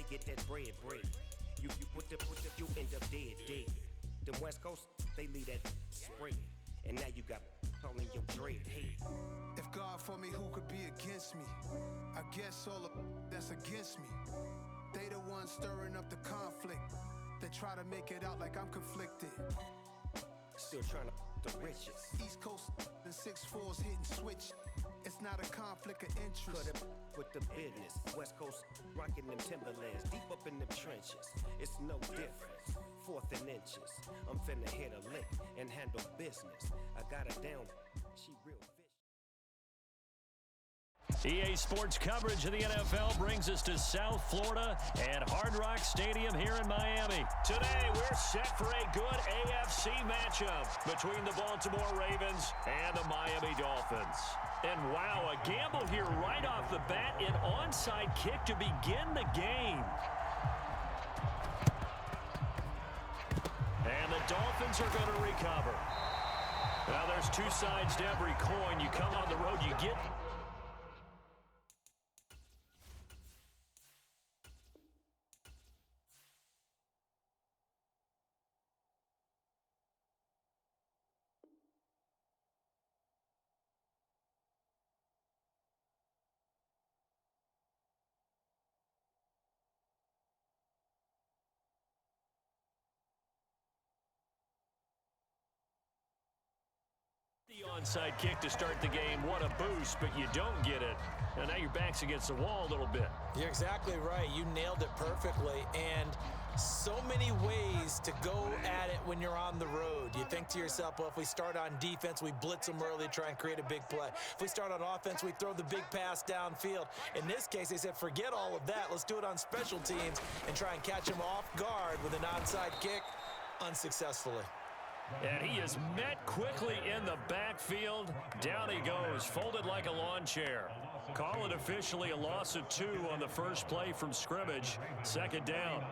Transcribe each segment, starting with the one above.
they get that bread. You you end up dead. Them West Coast, they leave that spread. And now you got all in your dread head. If God for me, who could be against me? I guess all the that's against me. They the ones stirring up the conflict. They try to make it out like I'm conflicted. Still trying to the riches. East Coast and 6'4s hitting switch. It's not a conflict of interest. Cut up with the business. West Coast rocking them Timberlands. Deep up in them trenches. It's no difference. 4th and inches. I'm finna hit a lick and handle business. I got her down. She real vicious. EA Sports coverage of the NFL brings us to South Florida at Hard Rock Stadium here in Miami. Today, we're set for a good AFC matchup between the Baltimore Ravens and the Miami Dolphins. And wow, a gamble here right off the bat, an onside kick to begin the game. And the Dolphins are going to recover. Now, there's two sides to every coin. You come on the road, you get... The onside kick to start the game. What a boost, but you don't get it. And now your back's against the wall a little bit. You're exactly right. You nailed it perfectly. And so many ways to go at it when you're on the road. You think to yourself, well, if we start on defense, we blitz them early, try and create a big play. If we start on offense, we throw the big pass downfield. In this case, they said, forget all of that. Let's do it on special teams and try and catch them off guard with an onside kick unsuccessfully. And he is met quickly in the backfield. Down he goes, folded like a lawn chair. Call it officially a loss of 2 on the first play from scrimmage. Second down.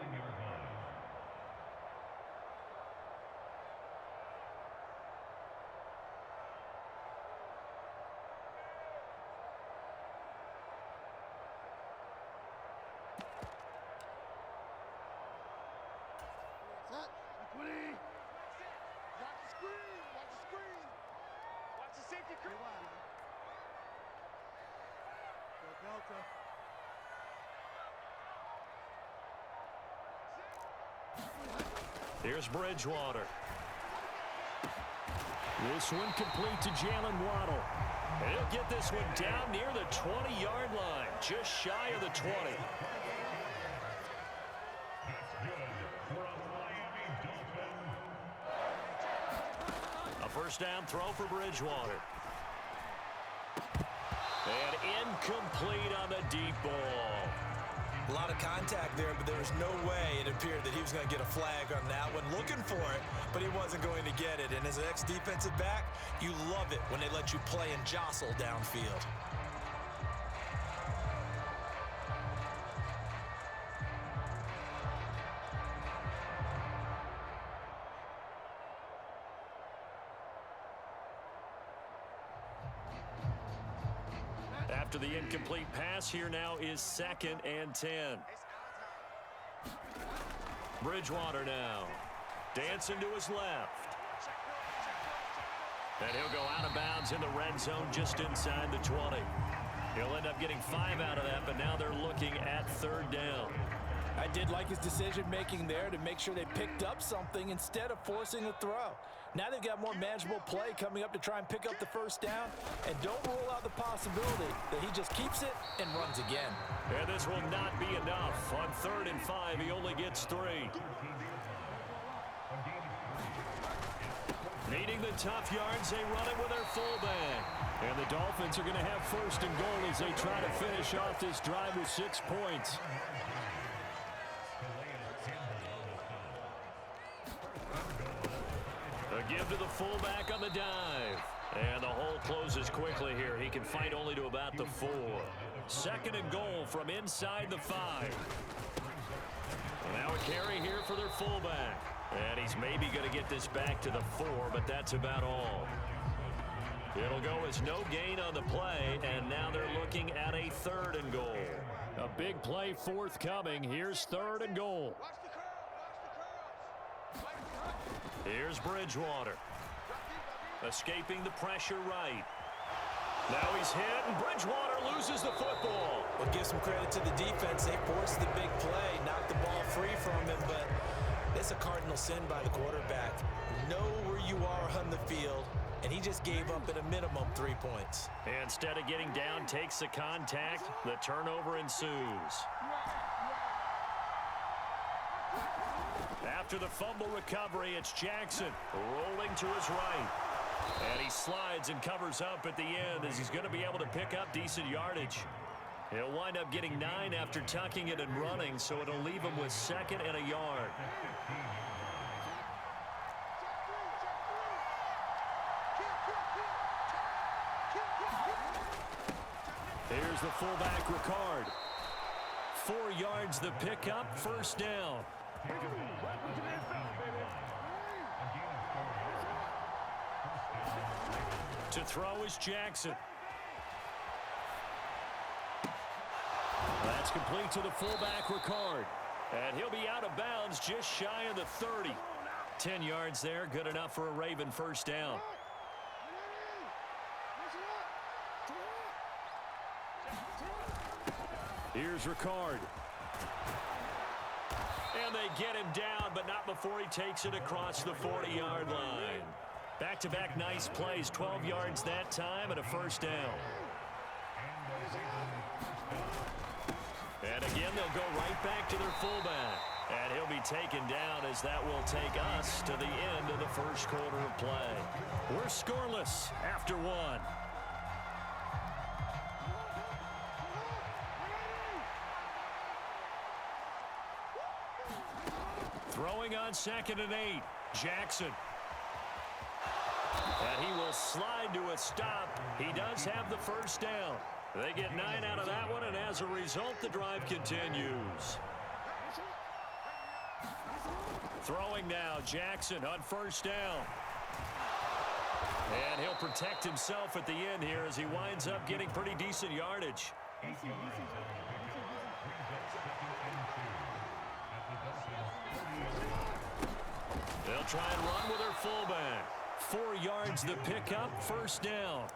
Here's Bridgewater. This one complete to Jalen Waddle. And he'll get this one down near the 20-yard line, just shy of the 20. A first down throw for Bridgewater. And incomplete on the deep ball. A lot of contact there, but there was no way it appeared that he was going to get a flag on that one. Looking for it, but he wasn't going to get it. And as an ex-defensive back, you love it when they let you play and jostle downfield. After the incomplete pass, here now is 2nd and 10. Bridgewater now. Dancing to his left. And he'll go out of bounds in the red zone just inside the 20. He'll end up getting 5 out of that, but now they're looking at 3rd down. I did like his decision-making there to make sure they picked up something instead of forcing a throw. Now they've got more manageable play coming up to try and pick up the first down, and don't rule out the possibility that he just keeps it and runs again. And this will not be enough. On 3rd and 5, he only gets 3. Needing the tough yards, they run it with their fullback. And the Dolphins are going to have 1st and goal as they try to finish off this drive with 6 points. A give to the fullback on the dive. And the hole closes quickly here. He can fight only to about the 4. 2nd and goal from inside the 5. Now a carry here for their fullback. And he's maybe going to get this back to the 4, but that's about all. It'll go as no gain on the play, and now they're looking at a 3rd and goal. A big Big play forthcoming. Here's 3rd and goal. Here's Bridgewater. Escaping the pressure right. Now he's hit, and Bridgewater loses the football. Well, give some credit to the defense. They forced the big play, knocked the ball free from him, but it's a cardinal sin by the quarterback. Know where you are on the field, and he just gave up at a minimum 3 points. Instead of getting down, takes the contact. The turnover ensues. After the fumble recovery, it's Jackson rolling to his right. And he slides and covers up at the end as he's going to be able to pick up decent yardage. He'll wind up getting 9 after tucking it and running, so it'll leave him with 2nd and a yard. Here's the fullback, Ricard. 4 yards the pickup, 1st down. To throw is Jackson. That's complete to the fullback, Ricard. And he'll be out of bounds just shy of the 30. 10 yards there, good enough for a Raven 1st down. Here's Ricard. And they get him down, but not before he takes it across the 40-yard line. Back-to-back nice plays, 12 yards that time and a 1st down. And again, they'll go right back to their fullback. And he'll be taken down as that will take us to the end of the 1st quarter of play. We're scoreless after 1. Throwing on 2nd and 8, Jackson. And he will slide to a stop. He does have the 1st down. They get 9 out of that one, and as a result, the drive continues. Throwing now, Jackson on 1st down. And he'll protect himself at the end here as he winds up getting pretty decent yardage. They'll try and run with their fullback. 4 yards the pickup, 1st down.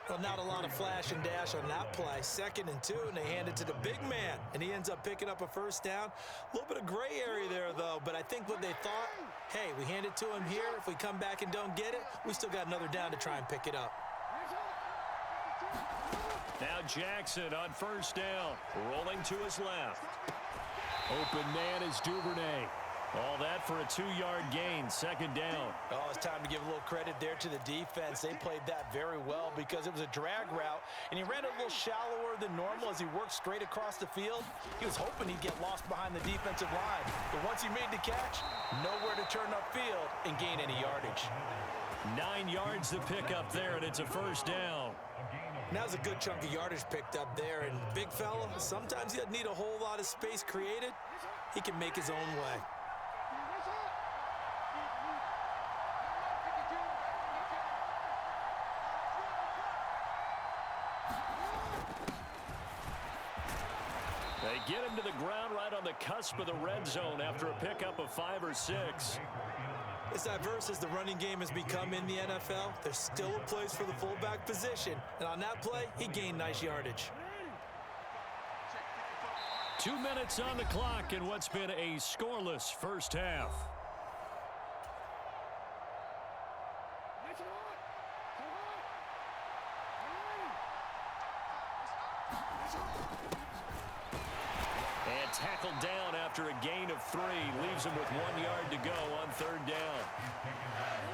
Well, not a lot of flash and dash on that play. 2nd and 2, and they hand it to the big man, and he ends up picking up a 1st down. A little bit of gray area there, though, but I think what they thought, hey, we hand it to him here. If we come back and don't get it, we still got another down to try and pick it up. Now Jackson on 1st down, rolling to his left. Open man is Duvernay. All that for a 2-yard gain, 2nd down. Oh, it's time to give a little credit there to the defense. They played that very well because it was a drag route, and he ran a little shallower than normal as he worked straight across the field. He was hoping he'd get lost behind the defensive line, but once he made the catch, nowhere to turn upfield and gain any yardage. 9 yards to pick up there, and it's a 1st down. And that was a good chunk of yardage picked up there, and big fella, sometimes he doesn't need a whole lot of space created. He can make his own way. They get him to the ground right on the cusp of the red zone after a pickup of 5 or 6. As diverse as the running game has become in the NFL, there's still a place for the fullback position. And on that play, he gained nice yardage. 2 minutes on the clock in what's been a scoreless 1st half. And tackled down after a gain of 3. Leaves him with 1 yard to go on 3rd down.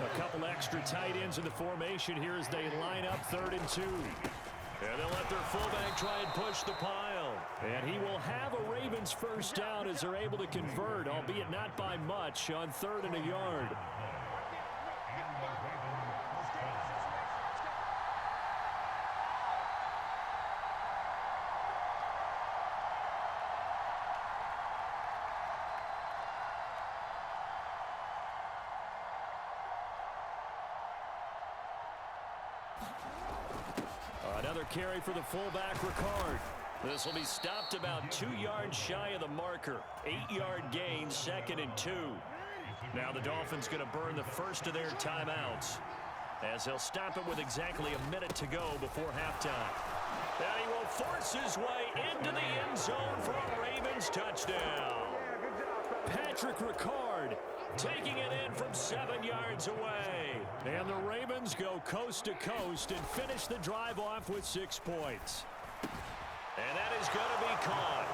A couple extra tight ends in the formation here as they line up 3rd and 2. And they'll let their fullback try and push the pile. And he will have a Ravens 1st down as they're able to convert, albeit not by much, on 3rd and a yard. Another carry for the fullback, Ricard. This will be stopped about 2 yards shy of the marker. 8-yard gain, 2nd and 2. Now the Dolphins going to burn the first of their timeouts, as they'll stop it with exactly a minute to go before halftime. And he will force his way into the end zone for a Ravens touchdown. Patrick Ricard taking it in from 7 yards away. And the Ravens go coast to coast and finish the drive off with 6 points. And that is going to be caught.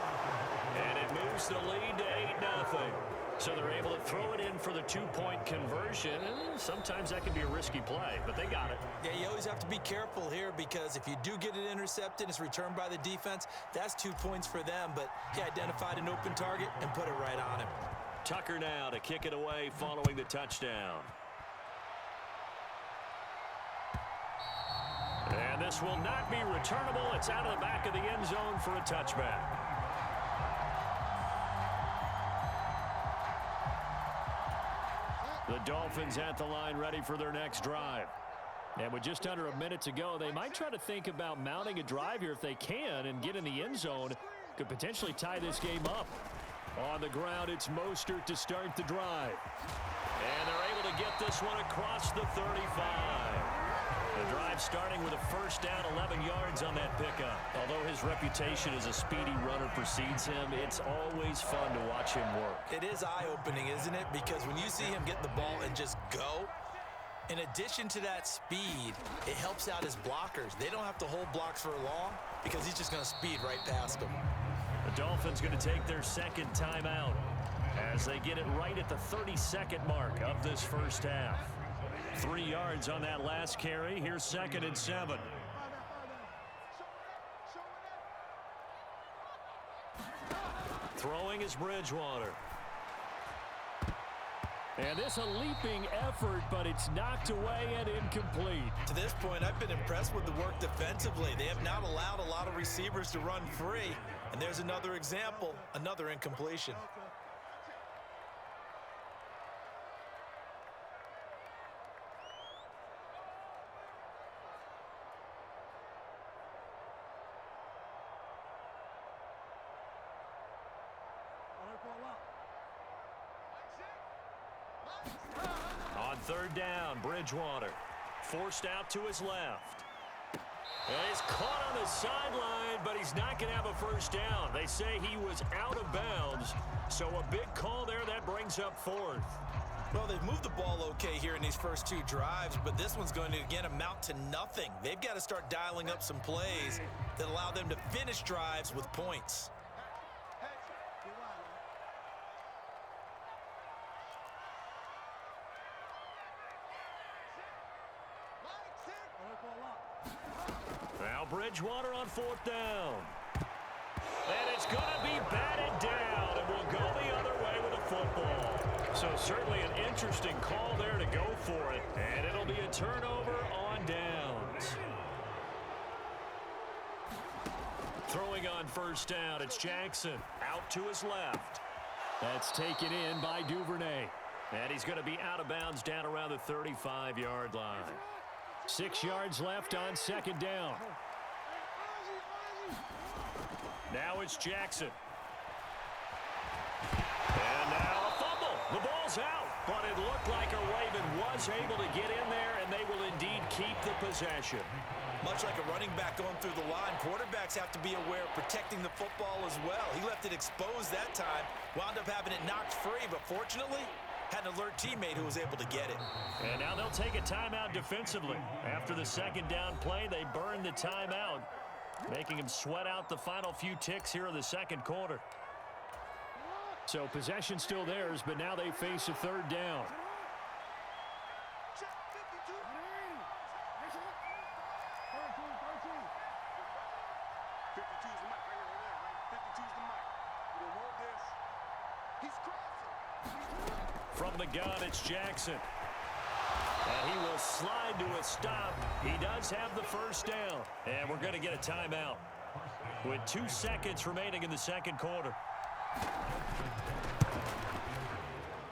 And it moves the lead to 8-0. So they're able to throw it in for the 2-point conversion. Sometimes that can be a risky play, but they got it. Yeah, you always have to be careful here, because if you do get it intercepted, it's returned by the defense, that's 2 points for them. But he identified an open target and put it right on him. Tucker now to kick it away following the touchdown. And this will not be returnable. It's out of the back of the end zone for a touchback. The Dolphins at the line ready for their next drive. And with just under a minute to go, they might try to think about mounting a drive here if they can and get in the end zone. Could potentially tie this game up. On the ground, it's Mostert to start the drive. And they're able to get this one across the 35. The drive starting with a first down, 11 yards on that pickup. Although his reputation as a speedy runner precedes him, it's always fun to watch him work. It is eye-opening, isn't it? Because when you see him get the ball and just go, in addition to that speed, it helps out his blockers. They don't have to hold blocks for long because he's just going to speed right past them. The Dolphins going to take their second timeout as they get it right at the 32nd mark of this first half. 3 yards on that last carry. Here's 2nd and 7. Throwing is Bridgewater. And this a leaping effort, but it's knocked away and incomplete. To this point, I've been impressed with the work defensively. They have not allowed a lot of receivers to run free. And there's another example, another incompletion. On third down, Bridgewater forced out to his left. And he's caught on the sideline, but he's not going to have a first down. They say he was out of bounds, so a big call there that brings up 4th. Well, they've moved the ball okay here in these first 2 drives, but this one's going to, again, amount to nothing. They've got to start dialing up some plays that allow them to finish drives with points. Now Bridgewater on 4th down. And it's going to be batted down, and we'll go the other way with the football. So certainly an interesting call there to go for it, and it'll be a turnover on downs. Throwing on first down, it's Jackson out to his left. That's taken in by Duvernay. And he's going to be out of bounds down around the 35-yard line. 6 yards left on 2nd down. Now it's Jackson. And now a fumble. The ball's out, but it looked like a Raven was able to get in there, and they will indeed keep the possession. Much like a running back going through the line, quarterbacks have to be aware of protecting the football as well. He left it exposed that time, wound up having it knocked free, but fortunately, had an alert teammate who was able to get it. And now they'll take a timeout defensively. After the 2nd down play, they burn the timeout, making him sweat out the final few ticks here in the 2nd quarter. So possession still theirs, but now they face a 3rd down. From the gun, it's Jackson. And he will slide to a stop. He does have the first down. And we're going to get a timeout with 2 seconds remaining in the 2nd quarter.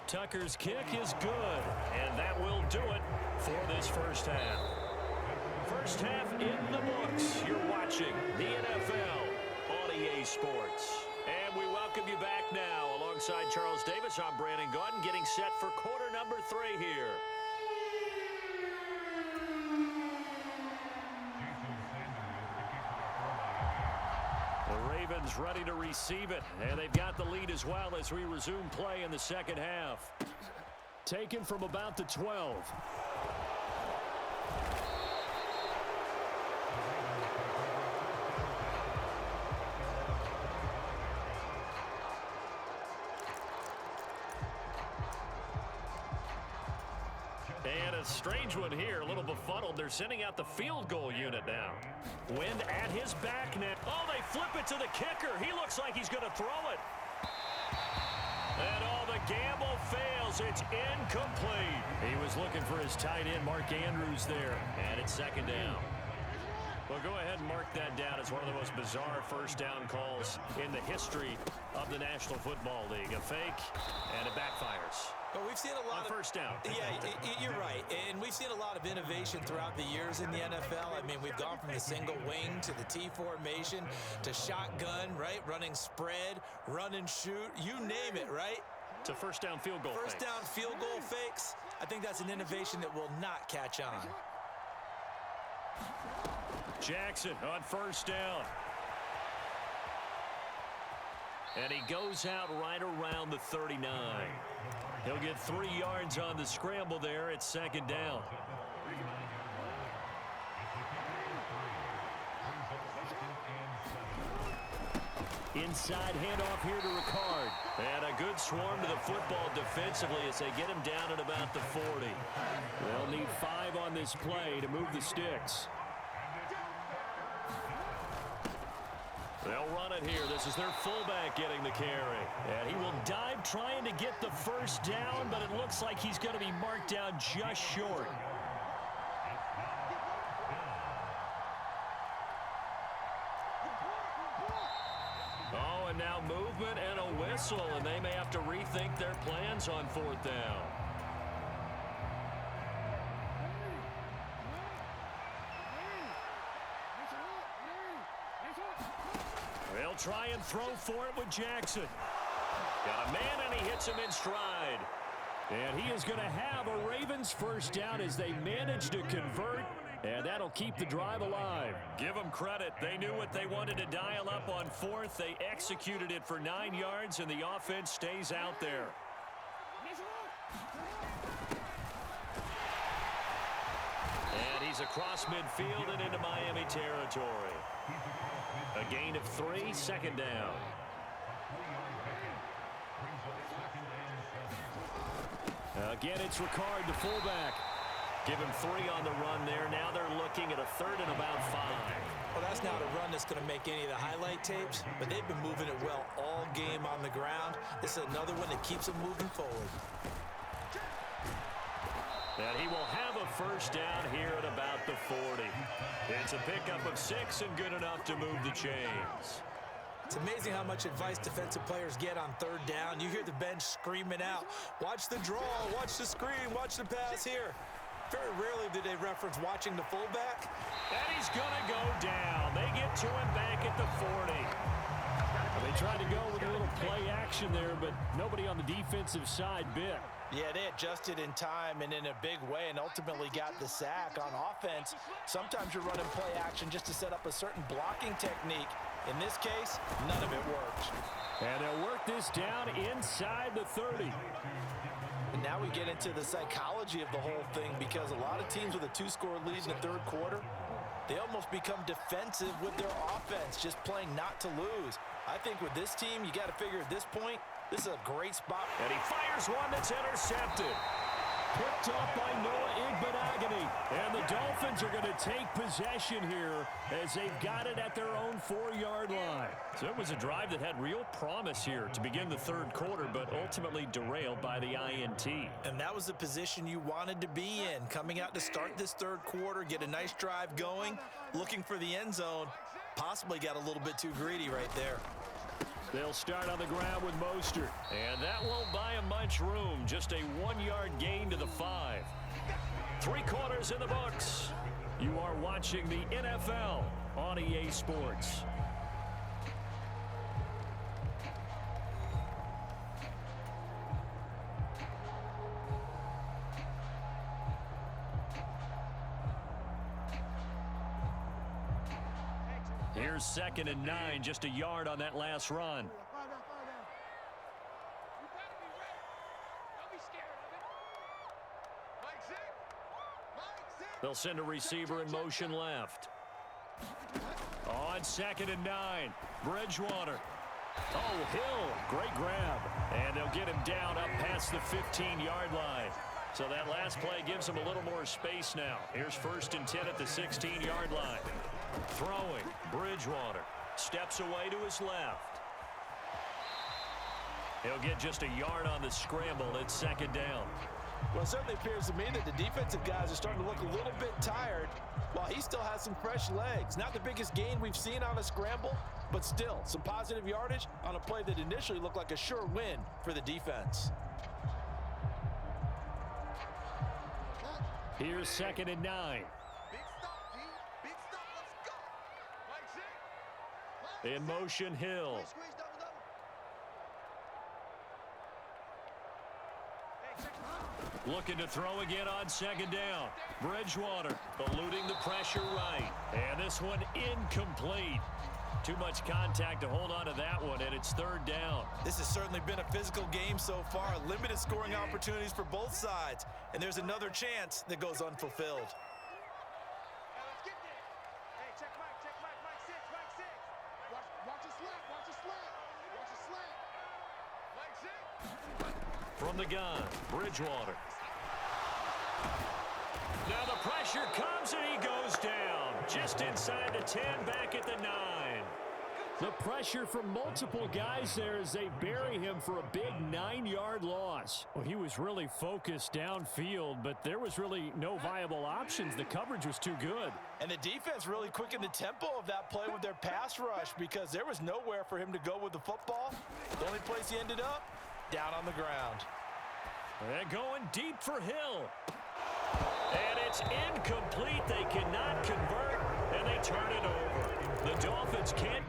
Tucker's kick is good, and that will do it for this first half. First half in the books. You're watching the NFL on Sports. And we welcome you back now. Alongside Charles Davis, I'm Brandon Gaudin, getting set for quarter number 3 here. The Ravens ready to receive it, and they've got the lead as well as we resume play in the second half. Taken from about the 12. And a strange one here, a little befuddled. They're sending out the field goal unit now. Wind at his back net. Oh, they flip it to the kicker. He looks like he's going to throw it. And the gamble fails. It's incomplete. He was looking for his tight end, Mark Andrews, there. And it's second down. Well, go ahead and mark that down as one of the most bizarre first down calls in the history of the National Football League. A fake, and it backfires. But we've seen a lot of first down. Yeah, you're right. And we've seen a lot of innovation throughout the years in the NFL. I mean, we've gone from the single wing to the T formation to shotgun, right? Running spread, run and shoot, you name it, right? To first down field goal fakes. First down field goal fakes. I think that's an innovation that will not catch on. Jackson on first down. And he goes out right around the 39. He'll get 3 yards on the scramble there. It's second down. Inside handoff here to Ricard. And a good swarm to the football defensively as they get him down at about the 40. They'll need 5 on this play to move the sticks. They'll run it here. This is their fullback getting the carry. And he will dive trying to get the first down, but it looks like he's going to be marked down just short. Oh, and now movement and a whistle, and they may have to rethink their plans on fourth down. They'll try and throw for it with Jackson. Got a man, and he hits him in stride. And he is going to have a Ravens first down as they manage to convert, and that'll keep the drive alive. Give them credit. They knew what they wanted to dial up on fourth. They executed it for 9 yards, and the offense stays out there. And he's across midfield and into Miami territory. A gain of 3, second down. Again, it's Ricard, the fullback. Give him 3 on the run there. Now they're looking at a third and about 5. Well, that's not a run that's going to make any of the highlight tapes, but they've been moving it well all game on the ground. This is another one that keeps them moving forward. And he will have a first down here at about the 40. It's a pickup of 6 and good enough to move the chains. It's amazing how much advice defensive players get on third down. You hear the bench screaming out, watch the draw, watch the screen, watch the pass here. Very rarely do they reference watching the fullback. And he's going to go down. They get to him back at the 40. They tried to go with a little play action there, but nobody on the defensive side bit. Yeah, they adjusted in time and in a big way and ultimately got the sack. On offense, sometimes you're running play action just to set up a certain blocking technique. In this case, none of it worked. And they'll work this down inside the 30. And now we get into the psychology of the whole thing, because a lot of teams with a 2-score lead in the third quarter, they almost become defensive with their offense, just playing not to lose. I think with this team, you got to figure at this point, this is a great spot. And he fires one that's intercepted. Picked off by Noah Igbenogany. And the Dolphins are going to take possession here as they've got it at their own 4-yard line. So it was a drive that had real promise here to begin the third quarter, but ultimately derailed by the INT. And that was the position you wanted to be in, coming out to start this third quarter, get a nice drive going, looking for the end zone. Possibly got a little bit too greedy right there. They'll start on the ground with Mostert. And that won't buy him much room. Just a 1-yard gain to the 5. 3 quarters in the books. You are watching the NFL on EA Sports. Here's 2nd and 9, just a yard on that last run. They'll send a receiver in motion left. On 2nd and 9, Bridgewater. Oh, Hill, great grab. And they'll get him down up past the 15-yard line. So that last play gives him a little more space now. Here's 1st and 10 at the 16-yard line. Throwing, Bridgewater. Steps away to his left. He'll get just a yard on the scramble. It's 2nd down. Well, it certainly appears to me that the defensive guys are starting to look a little bit tired while he still has some fresh legs. Not the biggest gain we've seen on a scramble, but still some positive yardage on a play that initially looked like a sure win for the defense. Here's 2nd and 9. In motion, Hill. Looking to throw again on 2nd down. Bridgewater eluding the pressure right. And this one incomplete. Too much contact to hold on to that one, and it's 3rd down. This has certainly been a physical game so far. Limited scoring opportunities for both sides. And there's another chance that goes unfulfilled. From the gun, Bridgewater. Now the pressure comes and he goes down. Just inside the 10, back at the 9. The pressure from multiple guys there as they bury him for a big 9-yard loss. Well, he was really focused downfield, but there was really no viable options. The coverage was too good. And the defense really quickened the tempo of that play with their pass rush because there was nowhere for him to go with the football. The only place he ended up, down on the ground. They're going deep for Hill. And it's incomplete. They cannot convert, and they turn it over. The Dolphins can't